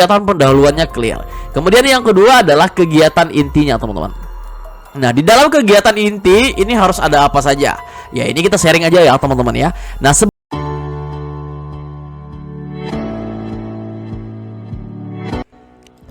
kegiatan pendahuluannya clear. Kemudian yang kedua adalah kegiatan intinya, teman-teman. Nah, di dalam kegiatan inti ini harus ada apa saja? Ya, ini kita sharing aja ya, teman-teman ya. Nah,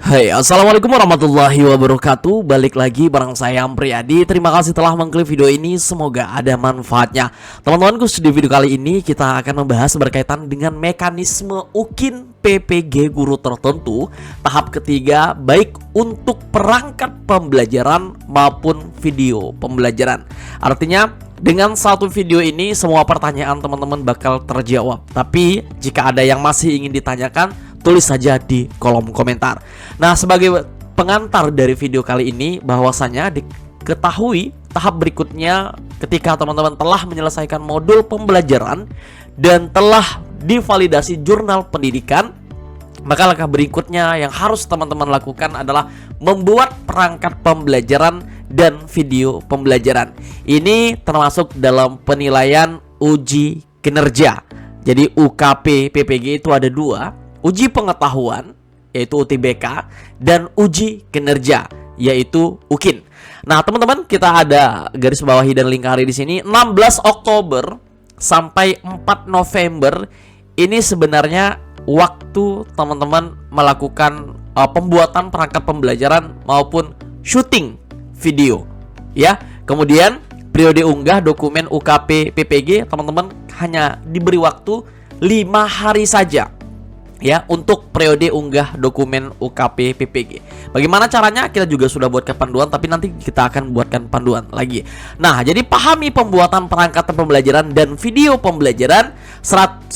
Hai, assalamualaikum warahmatullahi wabarakatuh. Balik lagi bareng saya Ampriyadi. Terima kasih telah mengklik video ini. Semoga ada manfaatnya. Teman-temanku, di video kali ini kita akan membahas berkaitan dengan mekanisme UKIN PPG guru tertentu tahap ketiga, baik untuk perangkat pembelajaran maupun video pembelajaran. Artinya dengan satu video ini semua pertanyaan teman-teman bakal terjawab. Tapi jika ada yang masih ingin ditanyakan, tulis saja di kolom komentar. Nah, sebagai pengantar dari video kali ini, bahwasanya diketahui tahap berikutnya ketika teman-teman telah menyelesaikan modul pembelajaran dan telah divalidasi jurnal pendidikan, maka langkah berikutnya yang harus teman-teman lakukan adalah membuat perangkat pembelajaran dan video pembelajaran. Ini termasuk dalam penilaian uji kinerja. Jadi UKP PPG itu ada dua, uji pengetahuan yaitu UTBK dan uji kinerja yaitu UKIN. Nah, teman-teman, kita ada garis bawahi dan lingkari di sini 16 Oktober sampai 4 November ini sebenarnya waktu teman-teman melakukan pembuatan perangkat pembelajaran maupun syuting video ya. Kemudian periode unggah dokumen UKP PPG teman-teman hanya diberi waktu 5 hari saja ya untuk periode unggah dokumen UKP PPG. Bagaimana caranya? Kita juga sudah buatkan panduan, tapi nanti kita akan buatkan panduan lagi. Nah, jadi pahami pembuatan perangkat pembelajaran dan video pembelajaran 99%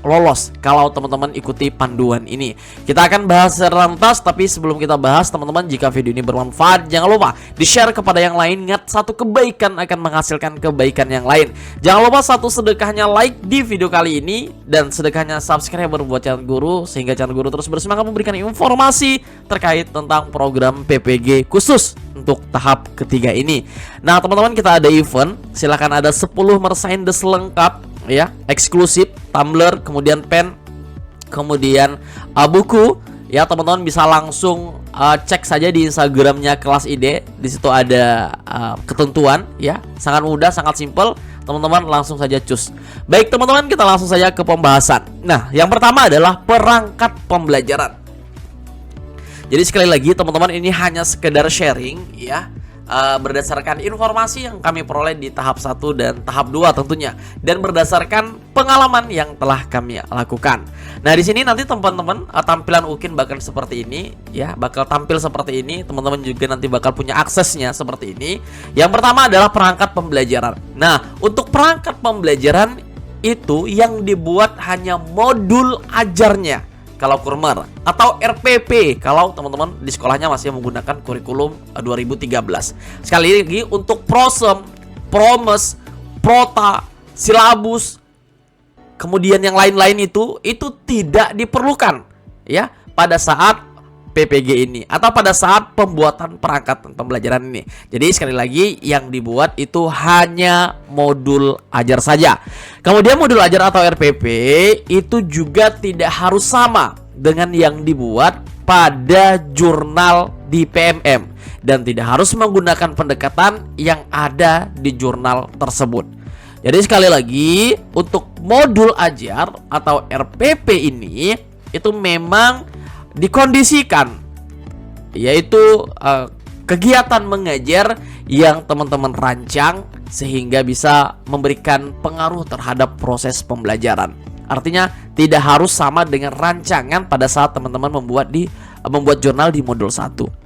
lolos kalau teman-teman ikuti panduan ini. Kita akan bahas serentas, tapi sebelum kita bahas, teman-teman, jika video ini bermanfaat, jangan lupa di-share kepada yang lain. Ingat, satu kebaikan akan menghasilkan kebaikan yang lain. Jangan lupa satu sedekahnya like di video kali ini dan sedekahnya subscriber buat channel Guru, sehingga channel Guru terus bersemangat memberikan informasi terkait tentang program PPG khusus untuk tahap ketiga ini. Nah, teman-teman, kita ada event, silahkan ada 10 merchandise lengkap ya, eksklusif, tumbler, kemudian pen, kemudian buku ya. Teman-teman bisa langsung cek saja di Instagramnya Kelas ID. Di situ ada ketentuan ya, sangat mudah, sangat simple. Teman-teman langsung saja cus. Baik, teman-teman, kita langsung saja ke pembahasan. Nah, yang pertama adalah perangkat pembelajaran. Jadi sekali lagi, teman-teman, ini hanya sekedar sharing ya, berdasarkan informasi yang kami peroleh di tahap 1 dan tahap 2 tentunya, dan berdasarkan pengalaman yang telah kami lakukan. Nah, di sini nanti teman-teman tampilan UKIN bakal seperti ini ya, bakal tampil seperti ini. Teman-teman juga nanti bakal punya aksesnya seperti ini. Yang pertama adalah perangkat pembelajaran. Nah, untuk perangkat pembelajaran itu yang dibuat hanya modul ajarnya kalau Kurmer, atau RPP kalau teman-teman di sekolahnya masih menggunakan kurikulum 2013. Sekali lagi, untuk Prosem, Promes, Prota, Silabus, kemudian yang lain-lain itu tidak diperlukan ya pada saat PPG ini atau pada saat pembuatan perangkat pembelajaran ini. Jadi sekali lagi, yang dibuat itu hanya modul ajar saja. Kemudian modul ajar atau RPP itu juga tidak harus sama dengan yang dibuat pada jurnal di PMM dan tidak harus menggunakan pendekatan yang ada di jurnal tersebut. Jadi sekali lagi, untuk modul ajar atau RPP ini itu memang dikondisikan, yaitu kegiatan mengajar yang teman-teman rancang sehingga bisa memberikan pengaruh terhadap proses pembelajaran. Artinya tidak harus sama dengan rancangan pada saat teman-teman membuat jurnal di modul 1.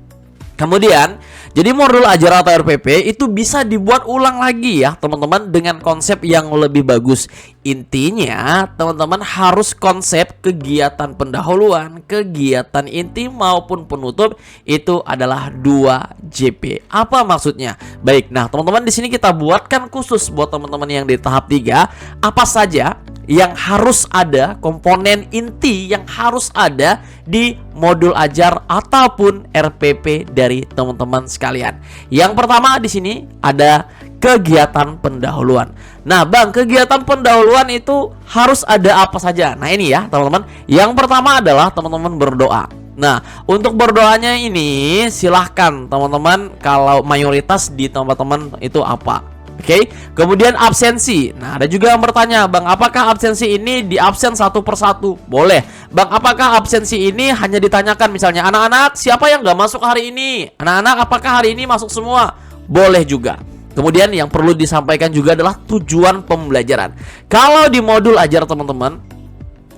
Kemudian, jadi modul ajar atau RPP itu bisa dibuat ulang lagi ya, teman-teman, dengan konsep yang lebih bagus. Intinya, teman-teman harus konsep kegiatan pendahuluan, kegiatan inti maupun penutup itu adalah 2 JP. Apa maksudnya? Baik, nah teman-teman, di sini kita buatkan khusus buat teman-teman yang di tahap 3, apa saja yang harus ada, komponen inti yang harus ada di modul ajar ataupun RPP dari teman-teman sekalian. Yang pertama di sini ada kegiatan pendahuluan. Nah, Bang, kegiatan pendahuluan itu harus ada apa saja? Nah, ini ya, teman-teman. Yang pertama adalah teman-teman berdoa. Nah, untuk berdoanya ini silahkan teman-teman, kalau mayoritas di teman-teman itu apa? Oke, kemudian absensi. Nah, ada juga yang bertanya, Bang, apakah absensi ini di absen satu persatu? Boleh. Bang, apakah absensi ini hanya ditanyakan misalnya, anak-anak siapa yang nggak masuk hari ini? Anak-anak apakah hari ini masuk semua? Boleh juga. Kemudian yang perlu disampaikan juga adalah tujuan pembelajaran. Kalau di modul ajar teman-teman,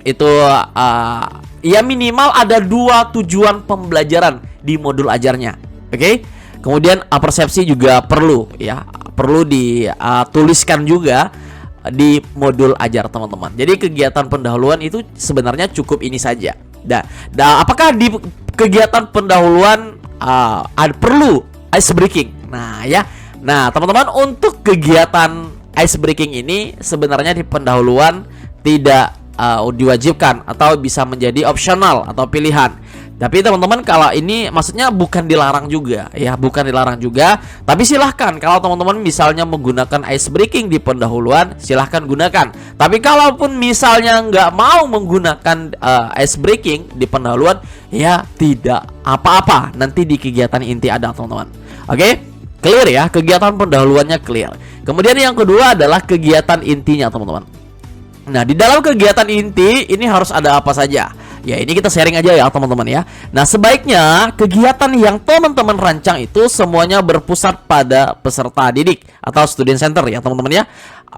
itu ya minimal ada 2 tujuan pembelajaran di modul ajarnya. Oke? Kemudian persepsi juga perlu ya, perlu dituliskan juga di modul ajar teman-teman. Jadi kegiatan pendahuluan itu sebenarnya cukup ini saja. Apakah di kegiatan pendahuluan perlu ice breaking? Nah ya, nah teman-teman, untuk kegiatan ice breaking ini sebenarnya di pendahuluan tidak diwajibkan atau bisa menjadi opsional atau pilihan. Tapi teman-teman, kalau ini maksudnya bukan dilarang juga ya, bukan dilarang juga. Tapi silahkan kalau teman-teman misalnya menggunakan ice breaking di pendahuluan, silahkan gunakan. Tapi kalaupun misalnya nggak mau menggunakan ice breaking di pendahuluan, ya tidak apa-apa. Nanti di kegiatan inti ada teman-teman. Oke, clear ya, kegiatan pendahuluannya clear. Kemudian yang kedua adalah kegiatan intinya teman-teman. Nah, di dalam kegiatan inti ini harus ada apa saja? Ya, ini kita sharing aja ya teman-teman ya. Nah, sebaiknya kegiatan yang teman-teman rancang itu semuanya berpusat pada peserta didik atau student center ya teman-teman ya.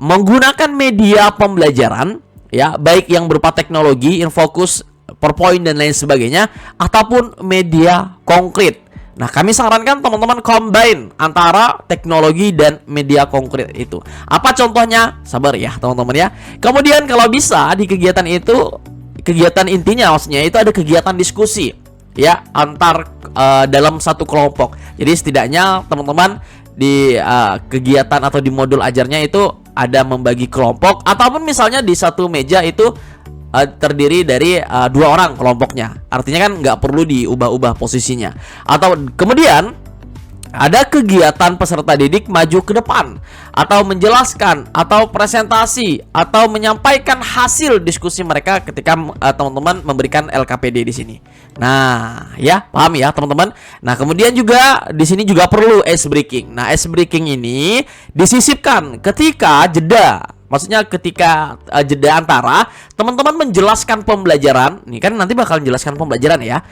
Menggunakan media pembelajaran ya, baik yang berupa teknologi, infokus, PowerPoint dan lain sebagainya, ataupun media konkret. Nah, kami sarankan teman-teman combine antara teknologi dan media konkret itu. Apa contohnya? Sabar ya teman-teman ya. Kemudian kalau bisa di kegiatan itu, kegiatan intinya maksudnya itu ada kegiatan diskusi ya antar dalam satu kelompok. Jadi setidaknya teman-teman di kegiatan atau di modul ajarnya itu ada membagi kelompok, ataupun misalnya di satu meja itu terdiri dari 2 orang kelompoknya. Artinya kan nggak perlu diubah-ubah posisinya. Atau kemudian ada kegiatan peserta didik maju ke depan, atau menjelaskan, atau presentasi, atau menyampaikan hasil diskusi mereka ketika teman-teman memberikan LKPD di sini. Nah, ya paham ya teman-teman. Nah, kemudian juga di sini juga perlu ice breaking. Nah, ice breaking ini disisipkan ketika jeda. Maksudnya ketika jeda antara teman-teman menjelaskan pembelajaran. Nih kan nanti bakal menjelaskan pembelajaran ya,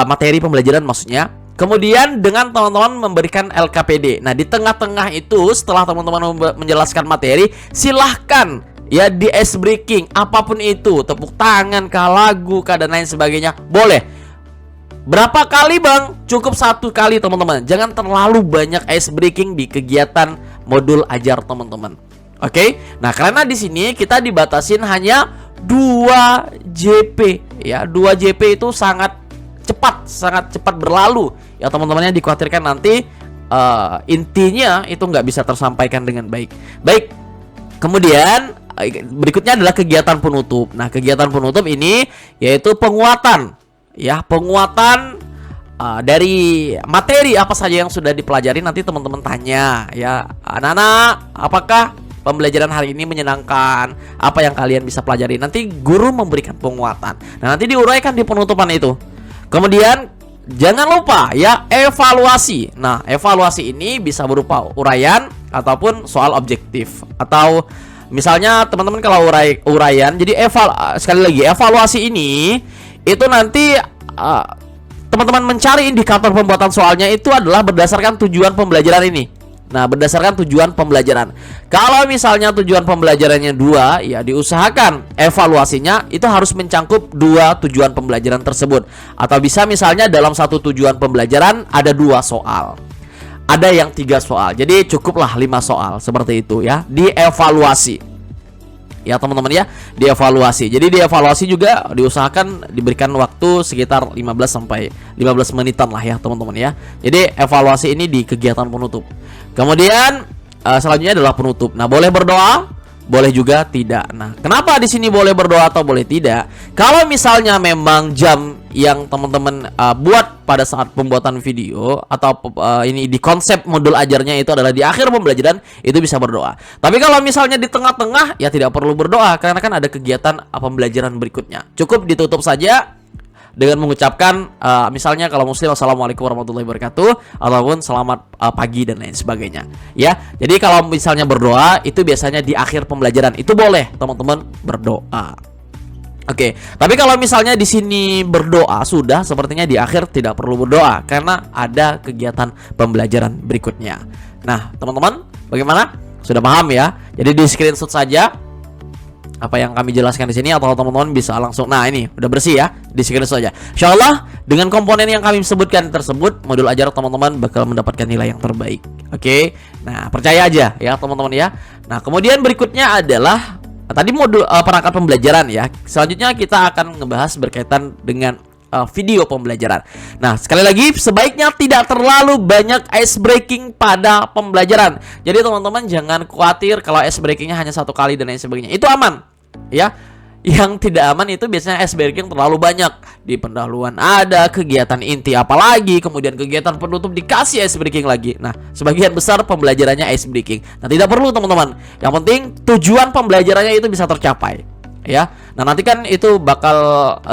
materi pembelajaran maksudnya. Kemudian dengan teman-teman memberikan LKPD. Nah, di tengah-tengah itu setelah teman-teman menjelaskan materi, silahkan ya di ice breaking, apapun itu, tepuk tangan kah, lagu kah, dan lain sebagainya, boleh. Berapa kali Bang? Cukup 1 kali teman-teman. Jangan terlalu banyak ice breaking di kegiatan modul ajar teman-teman. Oke? Nah, karena di sini kita dibatasin hanya 2 JP ya. 2 JP itu sangat cepat berlalu ya teman-temannya. Dikhawatirkan nanti intinya itu nggak bisa tersampaikan dengan baik. Baik, kemudian berikutnya adalah kegiatan penutup. Nah, kegiatan penutup ini yaitu penguatan ya, penguatan dari materi apa saja yang sudah dipelajari. Nanti teman-teman tanya ya, anak-anak, apakah pembelajaran hari ini menyenangkan? Apa yang kalian bisa pelajari? Nanti guru memberikan penguatan. Nah, nanti diuraikan di penutupan itu. Kemudian jangan lupa ya evaluasi. Nah, evaluasi ini bisa berupa uraian ataupun soal objektif. Atau misalnya teman-teman kalau uraian, jadi sekali lagi evaluasi ini itu nanti teman-teman mencari indikator pembuatan soalnya itu adalah berdasarkan tujuan pembelajaran ini. Nah, berdasarkan tujuan pembelajaran. Kalau misalnya tujuan pembelajarannya 2, ya diusahakan evaluasinya itu harus mencangkup 2 tujuan pembelajaran tersebut. Atau bisa misalnya dalam satu tujuan pembelajaran ada 2 soal, ada yang 3 soal. Jadi cukuplah 5 soal seperti itu ya, dievaluasi. Ya teman-teman ya, dievaluasi. Jadi dievaluasi juga diusahakan diberikan waktu sekitar 15 menitan lah ya teman-teman ya. Jadi evaluasi ini di kegiatan penutup. Kemudian selanjutnya adalah penutup. Nah, boleh berdoa, boleh juga tidak. Nah, kenapa di sini boleh berdoa atau boleh tidak? Kalau misalnya memang jam yang teman-teman buat pada saat pembuatan video atau ini di konsep modul ajarnya itu adalah di akhir pembelajaran, itu bisa berdoa. Tapi kalau misalnya di tengah-tengah ya tidak perlu berdoa karena kan ada kegiatan pembelajaran berikutnya. Cukup ditutup saja dengan mengucapkan misalnya kalau muslim assalamualaikum warahmatullahi wabarakatuh ataupun selamat pagi dan lain sebagainya ya. Jadi kalau misalnya berdoa itu biasanya di akhir pembelajaran, itu boleh teman-teman berdoa. Oke, tapi kalau misalnya di sini berdoa sudah, sepertinya di akhir tidak perlu berdoa karena ada kegiatan pembelajaran berikutnya. Nah, teman-teman, bagaimana? Sudah paham ya? Jadi di screenshot saja apa yang kami jelaskan di sini atau teman-teman bisa langsung. Nah, ini udah bersih ya, di screenshot saja. Insyaallah dengan komponen yang kami sebutkan tersebut, modul ajar teman-teman bakal mendapatkan nilai yang terbaik. Oke. Nah, percaya aja ya teman-teman ya. Nah, kemudian berikutnya adalah tadi modul perangkat pembelajaran ya. Selanjutnya kita akan ngebahas berkaitan dengan video pembelajaran. Nah, sekali lagi sebaiknya tidak terlalu banyak ice breaking pada pembelajaran. Jadi teman-teman jangan khawatir kalau ice breakingnya hanya satu kali dan lain sebagainya. Itu aman ya. Yang tidak aman itu biasanya ice breaking terlalu banyak. Di pendahuluan ada kegiatan inti apalagi, kemudian kegiatan penutup dikasih ice breaking lagi. Nah, sebagian besar pembelajarannya ice breaking. Nah, tidak perlu teman-teman. Yang penting tujuan pembelajarannya itu bisa tercapai ya. Nah, nanti kan itu bakal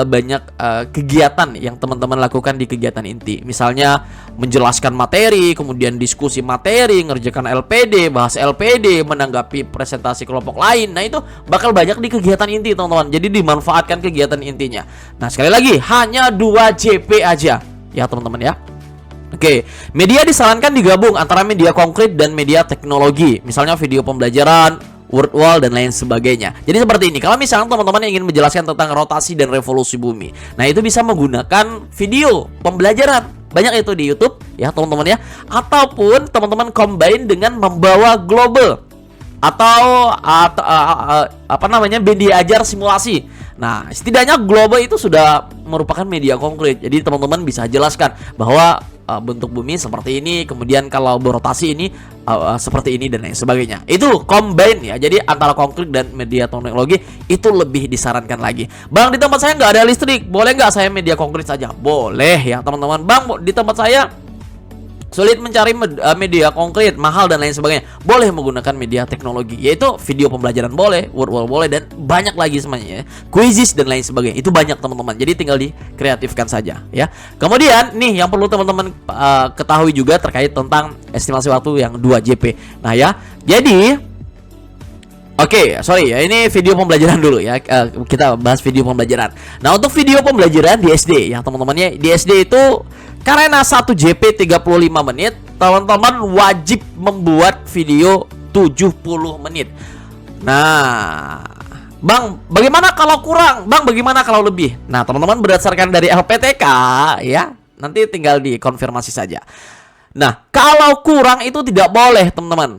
banyak kegiatan yang teman-teman lakukan di kegiatan inti. Misalnya menjelaskan materi, kemudian diskusi materi, ngerjakan LPD, bahas LPD, menanggapi presentasi kelompok lain. Nah, itu bakal banyak di kegiatan inti, teman-teman. Jadi dimanfaatkan kegiatan intinya. Nah, sekali lagi hanya 2 JP aja ya, teman-teman ya. Oke, media disarankan digabung antara media konkret dan media teknologi. Misalnya video pembelajaran, word wall dan lain sebagainya. Jadi seperti ini. Kalau misalnya teman-teman ingin menjelaskan tentang rotasi dan revolusi bumi, nah itu bisa menggunakan video pembelajaran. Banyak itu di YouTube ya teman-teman ya. Ataupun teman-teman combine dengan membawa global atau apa namanya, media ajar simulasi. Nah, setidaknya global itu sudah merupakan media konkret. Jadi teman-teman bisa jelaskan bahwa bentuk bumi seperti ini, kemudian kalau berotasi ini seperti ini dan lain sebagainya. Itu combine ya. Jadi antara konkret dan media teknologi itu lebih disarankan lagi. Bang, di tempat saya nggak ada listrik, boleh nggak saya media konkret saja? Boleh ya teman-teman. Bang, di tempat saya sulit mencari media konkret, mahal dan lain sebagainya, boleh menggunakan media teknologi, yaitu video pembelajaran boleh, word wall boleh, dan banyak lagi semuanya ya. Quizzes dan lain sebagainya, itu banyak teman-teman. Jadi tinggal dikreatifkan saja ya. Kemudian nih yang perlu teman-teman ketahui juga terkait tentang estimasi waktu yang 2 JP. Nah ya, jadi oke, sorry ya, ini video pembelajaran dulu ya. Kita bahas video pembelajaran. Nah, untuk video pembelajaran di SD ya teman-teman ya, di SD itu karena 1 JP 35 menit, teman-teman wajib membuat video 70 menit. Nah, Bang, bagaimana kalau kurang? Bang, bagaimana kalau lebih? Nah, teman-teman berdasarkan dari LPTK ya, nanti tinggal dikonfirmasi saja. Nah, kalau kurang itu tidak boleh, teman-teman.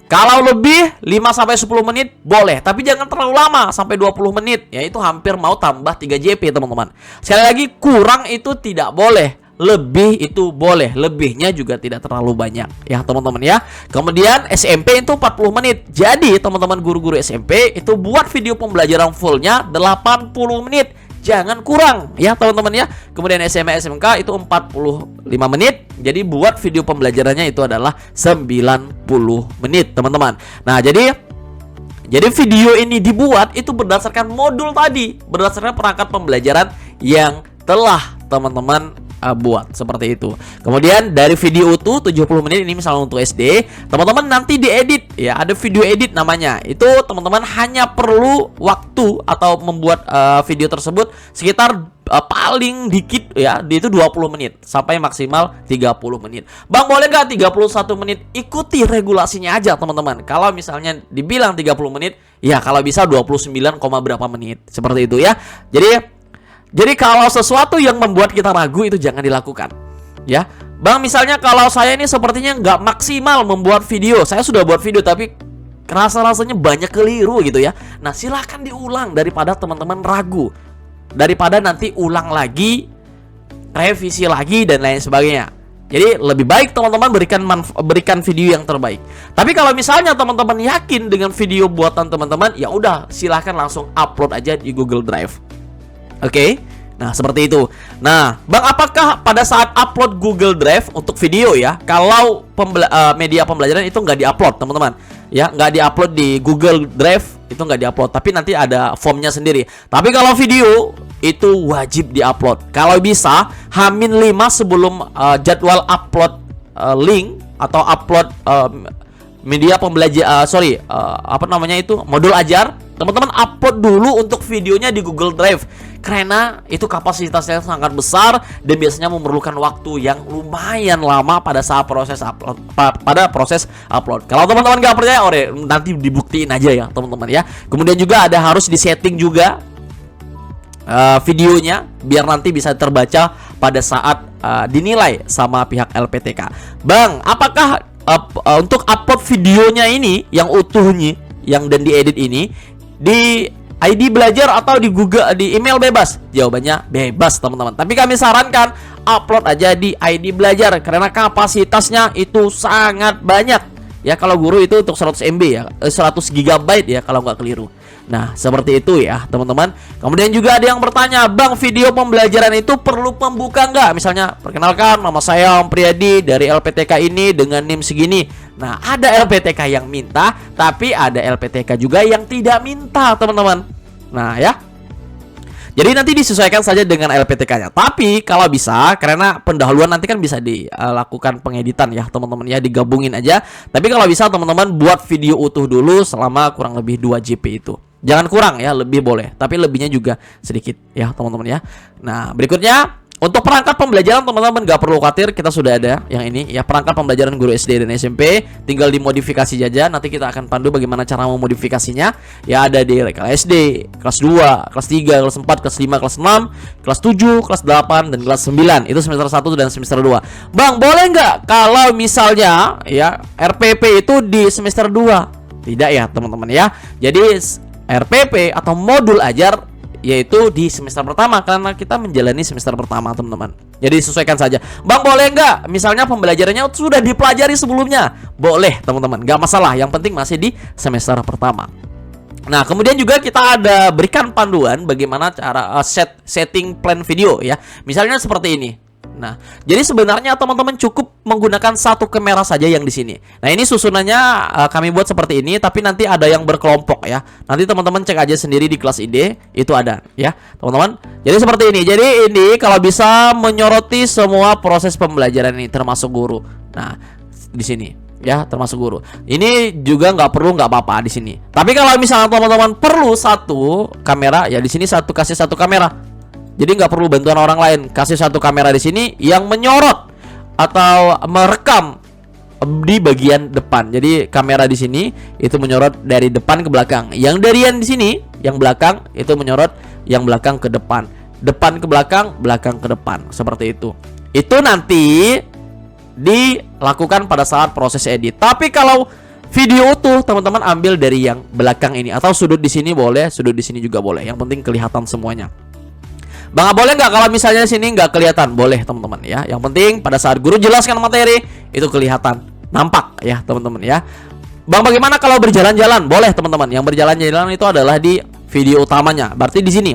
Kalau lebih 5-10 menit boleh, tapi jangan terlalu lama sampai 20 menit. Ya, itu hampir mau tambah 3 JP, teman-teman. Sekali lagi, kurang itu tidak boleh. Lebih itu boleh, lebihnya juga tidak terlalu banyak ya teman-teman ya. Kemudian SMP itu 40 menit. Jadi teman-teman guru-guru SMP itu buat video pembelajaran fullnya 80 menit. Jangan kurang ya teman-teman ya. Kemudian SMA SMK itu 45 menit. Jadi buat video pembelajarannya itu adalah 90 menit teman-teman. Nah, jadi video ini dibuat itu berdasarkan modul tadi, berdasarkan perangkat pembelajaran yang telah teman-teman buat seperti itu. Kemudian dari video utuh 70 menit ini misalnya untuk SD, teman-teman nanti diedit ya, ada video edit namanya. Itu teman-teman hanya perlu waktu atau membuat video tersebut sekitar paling dikit ya, itu 20 menit sampai maksimal 30 menit. Bang, boleh nggak 31 menit? Ikuti regulasinya aja teman-teman. Kalau misalnya dibilang 30 menit, ya kalau bisa 29, berapa menit. Seperti itu ya. Jadi kalau sesuatu yang membuat kita ragu itu jangan dilakukan ya. Bang, misalnya kalau saya ini sepertinya nggak maksimal membuat video, saya sudah buat video tapi rasa-rasanya banyak keliru gitu ya. Nah, silahkan diulang daripada teman-teman ragu, daripada nanti ulang lagi, revisi lagi dan lain sebagainya. Jadi lebih baik teman-teman berikan video yang terbaik. Tapi kalau misalnya teman-teman yakin dengan video buatan teman-teman, ya udah silahkan langsung upload aja di Google Drive. Oke. Nah, seperti itu. Nah, Bang, apakah pada saat upload Google Drive untuk video ya, kalau media pembelajaran itu nggak diupload, teman-teman? Ya, nggak diupload di Google Drive, itu nggak diupload, tapi nanti ada formnya sendiri. Tapi kalau video itu wajib diupload. Kalau bisa H-5 sebelum jadwal upload link atau upload media pembelajaran, apa namanya itu, modul ajar, teman-teman upload dulu untuk videonya di Google Drive, karena itu kapasitasnya sangat besar dan biasanya memerlukan waktu yang lumayan lama pada saat proses upload. Kalau teman-teman nggak percaya, nanti dibuktiin aja ya teman-teman ya. Kemudian juga ada harus disetting juga videonya biar nanti bisa terbaca pada saat dinilai sama pihak LPTK. Bang, apakah untuk upload videonya ini yang utuhnya, yang dan diedit ini di ID belajar atau di Google, di email bebas? Jawabannya bebas teman-teman. Tapi kami sarankan upload aja di ID belajar karena kapasitasnya itu sangat banyak. Ya, kalau guru itu untuk 100 MB ya, 100 GB ya kalau nggak keliru. Nah, seperti itu ya teman-teman. Kemudian juga ada yang bertanya, Bang, video pembelajaran itu perlu pembuka nggak? Misalnya, perkenalkan nama saya Om Priyadi dari LPTK ini dengan NIM segini. Nah, ada LPTK yang minta, tapi ada LPTK juga yang tidak minta teman-teman. Nah ya, jadi nanti disesuaikan saja dengan LPTK-nya. Tapi kalau bisa, karena pendahuluan nanti kan bisa dilakukan pengeditan ya teman-teman ya, digabungin aja. Tapi kalau bisa teman-teman buat video utuh dulu selama kurang lebih 2 JP itu. Jangan kurang ya, lebih boleh, tapi lebihnya juga sedikit ya teman-teman ya. Nah, berikutnya untuk perangkat pembelajaran teman-teman gak perlu khawatir, kita sudah ada yang ini ya, perangkat pembelajaran guru SD dan SMP, tinggal dimodifikasi saja. Nanti kita akan pandu bagaimana cara memodifikasinya. Ya, ada di kelas SD, kelas 2, kelas 3, kelas 4, kelas 5, kelas 6, kelas 7, kelas 8 dan kelas 9. Itu semester 1 dan semester 2. Bang, boleh nggak kalau misalnya ya RPP itu di semester 2? Tidak ya teman-teman ya. Jadi RPP atau modul ajar yaitu di semester pertama, karena kita menjalani semester pertama teman-teman. Jadi disesuaikan saja. Bang, boleh nggak misalnya pembelajarannya sudah dipelajari sebelumnya? Boleh teman-teman, nggak masalah. Yang penting masih di semester pertama. Nah, kemudian juga kita ada berikan panduan bagaimana cara setting plan video ya. Misalnya seperti ini. Nah, jadi sebenarnya teman-teman cukup menggunakan satu kamera saja yang di sini. Nah, ini susunannya kami buat seperti ini, tapi nanti ada yang berkelompok ya. Nanti teman-teman cek aja sendiri di kelas ID, itu ada ya, teman-teman. Jadi seperti ini. Jadi ini kalau bisa menyoroti semua proses pembelajaran ini termasuk guru. Nah, di sini ya, termasuk guru. Ini juga nggak perlu, nggak apa-apa di sini. Tapi kalau misalnya teman-teman perlu satu kamera, ya di sini kasih satu kamera. Jadi nggak perlu bantuan orang lain, kasih satu kamera di sini yang menyorot atau merekam di bagian depan. Jadi kamera di sini itu menyorot dari depan ke belakang. Yang dari yang di sini, yang belakang itu menyorot yang belakang ke depan, depan ke belakang, belakang ke depan, seperti itu. Itu nanti dilakukan pada saat proses edit. Tapi kalau video utuh, teman-teman ambil dari yang belakang ini, atau sudut di sini boleh, sudut di sini juga boleh. Yang penting kelihatan semuanya. Bang, boleh nggak kalau misalnya sini nggak kelihatan? Boleh teman-teman ya. Yang penting pada saat guru jelaskan materi itu kelihatan, nampak ya teman-teman ya. Bang, bagaimana kalau berjalan-jalan? Boleh teman-teman. Yang berjalan-jalan itu adalah di video utamanya. Berarti di sini.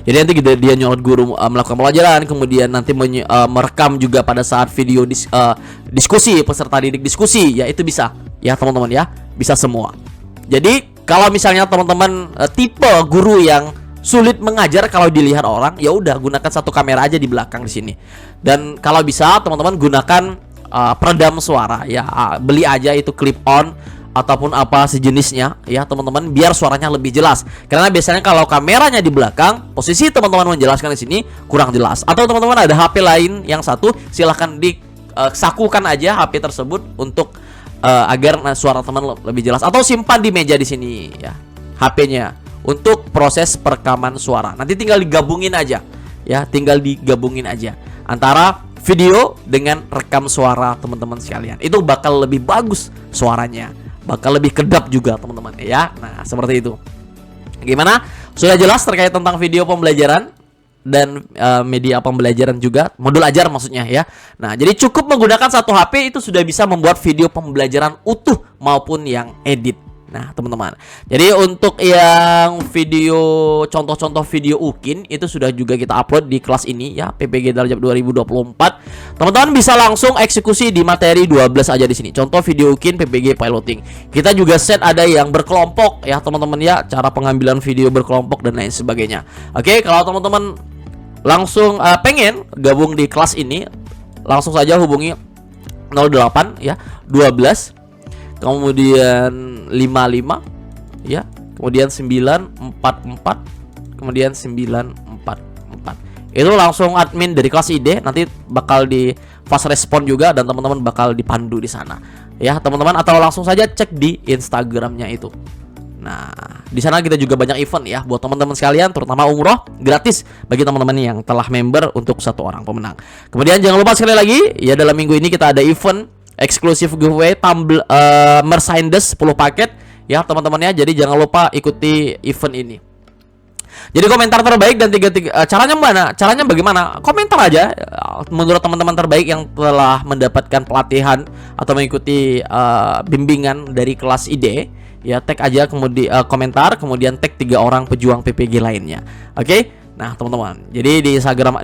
Jadi nanti dia nyolot guru melakukan pelajaran, kemudian nanti merekam juga pada saat video diskusi, peserta didik diskusi, ya itu bisa ya teman-teman ya, bisa semua. Jadi kalau misalnya teman-teman tipe guru yang sulit mengajar kalau dilihat orang, ya udah gunakan satu kamera aja di belakang di sini. Dan kalau bisa teman-teman gunakan peredam suara ya, beli aja itu clip on ataupun apa sejenisnya ya teman-teman, biar suaranya lebih jelas. Karena biasanya kalau kameranya di belakang, posisi teman-teman menjelaskan di sini kurang jelas. Atau teman-teman ada HP lain yang satu, silahkan disakukan aja HP tersebut untuk agar suara teman lebih jelas. Atau simpan di meja di sini ya HP-nya untuk proses perekaman suara. Nanti tinggal digabungin aja ya, tinggal digabungin aja antara video dengan rekam suara teman-teman sekalian. Itu bakal lebih bagus suaranya, bakal lebih kedap juga teman-teman ya. Nah, seperti itu. Gimana? Sudah jelas terkait tentang video pembelajaran dan media pembelajaran juga, modul ajar maksudnya ya. Nah, jadi cukup menggunakan satu HP itu sudah bisa membuat video pembelajaran utuh maupun yang edit. Nah, teman-teman. Jadi untuk yang video contoh-contoh video Ukin itu sudah juga kita upload di kelas ini ya, PPG Darjab 2024. Teman-teman bisa langsung eksekusi di materi 12 aja di sini. Contoh video Ukin PPG piloting. Kita juga set ada yang berkelompok ya, teman-teman ya, cara pengambilan video berkelompok dan lain sebagainya. Oke, kalau teman-teman langsung pengen gabung di kelas ini, langsung saja hubungi 08 ya 12 kemudian 55 ya, kemudian 944, kemudian 944. Itu langsung admin dari kelas ID, nanti bakal di fast respon juga dan teman-teman bakal dipandu di sana. Ya, teman-teman, atau langsung saja cek di Instagramnya itu. Nah, di sana kita juga banyak event ya buat teman-teman sekalian, terutama umroh gratis bagi teman-teman yang telah member untuk 1 orang pemenang. Kemudian jangan lupa sekali lagi ya, dalam minggu ini kita ada event eksklusif giveaway Mercedes 10 paket ya teman-teman ya. Jadi jangan lupa ikuti event ini. Jadi komentar terbaik dan caranya mana? Caranya bagaimana? Komentar aja menurut teman-teman terbaik yang telah mendapatkan pelatihan atau mengikuti bimbingan dari kelas ID. Ya, tag aja kemudian komentar, kemudian tag 3 orang pejuang PPG lainnya. Oke? Nah, teman-teman. Jadi di Instagram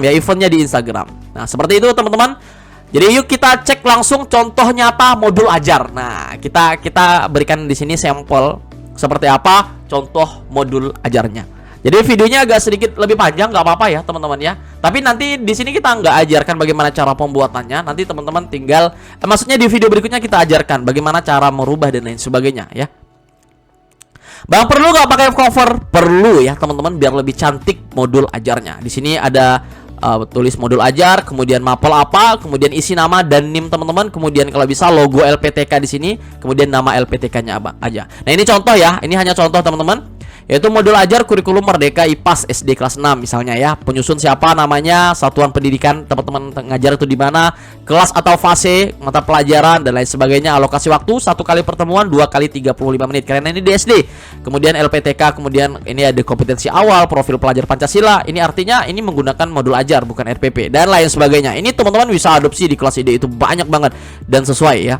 ya, eventnya di Instagram. Nah, seperti itu teman-teman. Jadi yuk kita cek langsung contoh nyata modul ajar. Nah, kita berikan di sini sampel seperti apa contoh modul ajarnya. Jadi videonya agak sedikit lebih panjang, nggak apa-apa ya teman-teman ya. Tapi nanti di sini kita nggak ajarkan bagaimana cara pembuatannya. Nanti teman-teman tinggal, maksudnya di video berikutnya kita ajarkan bagaimana cara merubah dan lain sebagainya ya. Bang, perlu nggak pakai cover? Perlu ya teman-teman, biar lebih cantik modul ajarnya. Di sini ada tulis modul ajar, kemudian mapel apa, kemudian isi nama dan NIM teman-teman, kemudian kalau bisa logo LPTK di sini, kemudian nama LPTK-nya apa aja. Nah, ini contoh ya, ini hanya contoh teman-teman. Yaitu modul ajar kurikulum Merdeka IPAS SD kelas 6 misalnya ya. Penyusun siapa namanya, satuan pendidikan teman-teman ngajar itu di mana, kelas atau fase, mata pelajaran dan lain sebagainya. Alokasi waktu 1 kali pertemuan 2 kali 35 menit karena ini di SD. Kemudian LPTK, kemudian ini ada kompetensi awal, profil pelajar Pancasila. Ini artinya ini menggunakan modul ajar bukan RPP dan lain sebagainya. Ini teman-teman bisa adopsi di kelas ID, itu banyak banget dan sesuai ya.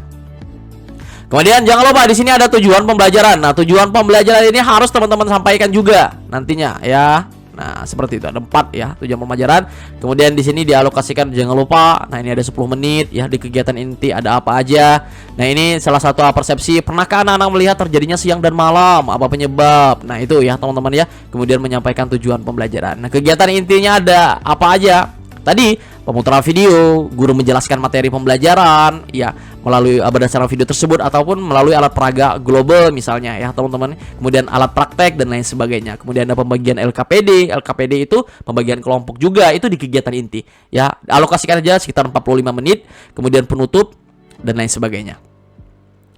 Kemudian jangan lupa di sini ada tujuan pembelajaran. Nah, tujuan pembelajaran ini harus teman-teman sampaikan juga nantinya ya. Nah, seperti itu ada 4 ya tujuan pembelajaran. Kemudian di sini dialokasikan jangan lupa. Nah, ini ada 10 menit ya, di kegiatan inti ada apa aja. Nah, ini salah satu persepsi. Pernahkah anak-anak melihat terjadinya siang dan malam? Apa penyebab? Nah, itu ya teman-teman ya. Kemudian menyampaikan tujuan pembelajaran. Nah, kegiatan intinya ada apa aja? Tadi pemutaran video, guru menjelaskan materi pembelajaran ya melalui berdasarkan video tersebut ataupun melalui alat peraga global misalnya ya teman-teman. Kemudian alat praktek dan lain sebagainya. Kemudian ada pembagian LKPD. LKPD itu pembagian kelompok juga, itu di kegiatan inti ya. Alokasikan aja sekitar 45 menit. Kemudian penutup dan lain sebagainya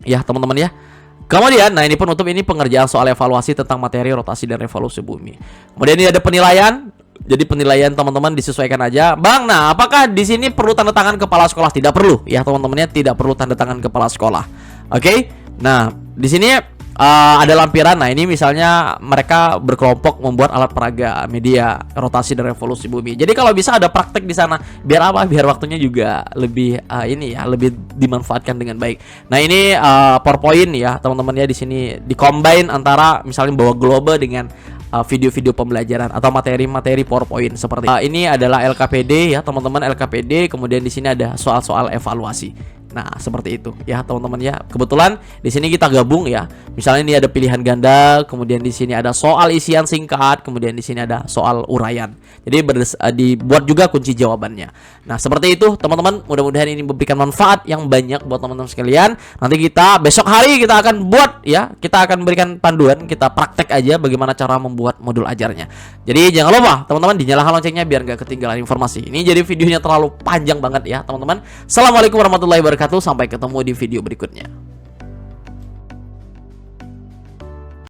ya teman-teman ya. Kemudian, nah ini penutup, ini pengerjaan soal evaluasi tentang materi rotasi dan revolusi bumi. Kemudian ini ada penilaian. Jadi penilaian teman-teman disesuaikan aja. Bang, nah apakah di sini perlu tanda tangan kepala sekolah? Tidak perlu ya teman-temannya, tidak perlu tanda tangan kepala sekolah. Oke. Nah, di sini ada lampiran. Nah, ini misalnya mereka berkelompok membuat alat peraga media rotasi dan revolusi bumi. Jadi kalau bisa ada praktek di sana. Biar apa? Biar waktunya juga lebih ini ya, lebih dimanfaatkan dengan baik. Nah, ini PowerPoint ya, teman-teman ya, di sini di-combine antara misalnya bawa global dengan video-video pembelajaran atau materi-materi PowerPoint seperti ini adalah LKPD ya, teman-teman, LKPD. Kemudian di sini ada soal-soal evaluasi. Nah, seperti itu ya teman-teman ya. Kebetulan di sini kita gabung ya. Misalnya ini ada pilihan ganda, kemudian di sini ada soal isian singkat, kemudian di sini ada soal uraian. Jadi dibuat juga kunci jawabannya. Nah, seperti itu teman-teman. Mudah-mudahan ini memberikan manfaat yang banyak buat teman-teman sekalian. Nanti kita besok hari kita akan buat ya. Kita akan berikan panduan, kita praktek aja bagaimana cara membuat modul ajarnya. Jadi jangan lupa teman-teman dinyalakan loncengnya biar nggak ketinggalan informasi. Ini jadi videonya terlalu panjang banget ya teman-teman. Assalamualaikum warahmatullahi wabarakatuh. Sampai ketemu di video berikutnya.